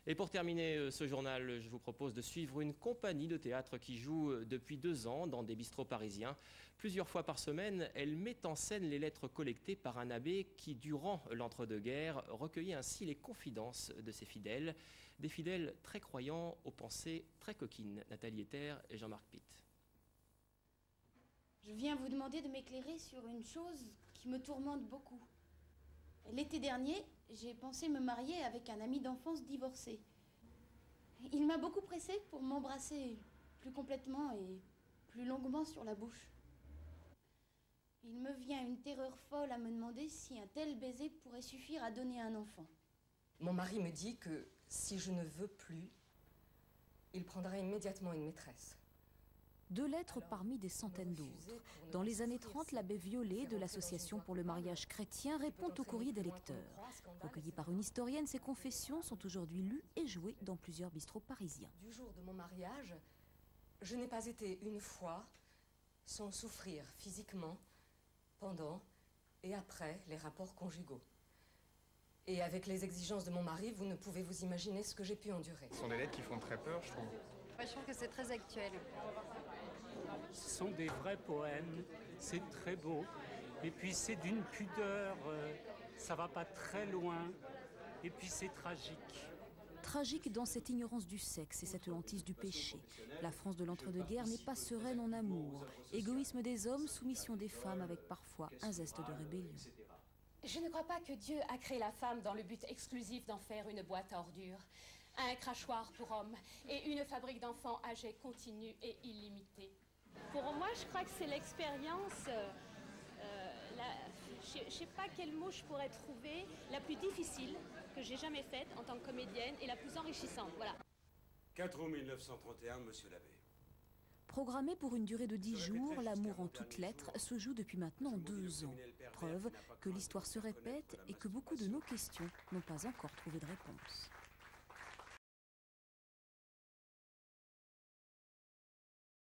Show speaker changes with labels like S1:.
S1: Et pour terminer ce journal, je vous propose de suivre une compagnie de théâtre qui joue depuis 2 ans dans des bistrots parisiens. Plusieurs fois par semaine, elle met en scène les lettres collectées par un abbé qui, durant l'entre-deux-guerres, recueillait ainsi les confidences de ses fidèles. Des fidèles très croyants aux pensées très coquines. Nathalie Ether et Jean-Marc Pitt.
S2: Je viens vous demander de m'éclairer sur une chose qui me tourmente beaucoup. L'été dernier, j'ai pensé me marier avec un ami d'enfance divorcé. Il m'a beaucoup pressée pour m'embrasser plus complètement et plus longuement sur la bouche. Il me vient une terreur folle à me demander si un tel baiser pourrait suffire à donner un enfant.
S3: Mon mari me dit que si je ne veux plus, il prendra immédiatement une maîtresse.
S4: 2 lettres parmi des centaines d'autres. Dans les années 30, l'abbé Violet de l'Association pour le mariage chrétien répond au courrier des lecteurs. Recueillies par une historienne, ces confessions sont aujourd'hui lues et jouées dans plusieurs bistrots parisiens.
S3: Du jour de mon mariage, je n'ai pas été une fois sans souffrir physiquement pendant et après les rapports conjugaux. Et avec les exigences de mon mari, vous ne pouvez vous imaginer ce que j'ai pu endurer.
S5: Ce sont des lettres qui font très peur, je trouve.
S6: Je trouve que c'est très actuel.
S7: Ce sont des vrais poèmes, c'est très beau. Et puis c'est d'une pudeur, ça va pas très loin. Et puis c'est tragique.
S4: Tragique dans cette ignorance du sexe et cette hantise du péché. La France de l'entre-deux-guerres n'est pas sereine en amour. Égoïsme des hommes, soumission des femmes avec parfois un zeste de rébellion.
S8: Je ne crois pas que Dieu a créé la femme dans le but exclusif d'en faire une boîte à ordures, un crachoir pour hommes et une fabrique d'enfants âgés continue et illimitée.
S9: Pour moi, je crois que c'est l'expérience, je ne sais pas quel mot je pourrais trouver, la plus difficile que j'ai jamais faite en tant que comédienne et la plus enrichissante. Voilà.
S10: 4 août 1931, monsieur l'abbé.
S4: Programmé pour une durée de 10 jours, l'amour en toutes lettres se joue depuis maintenant 2 ans. Preuve que l'histoire se répète et que beaucoup de nos questions n'ont pas encore trouvé de réponse.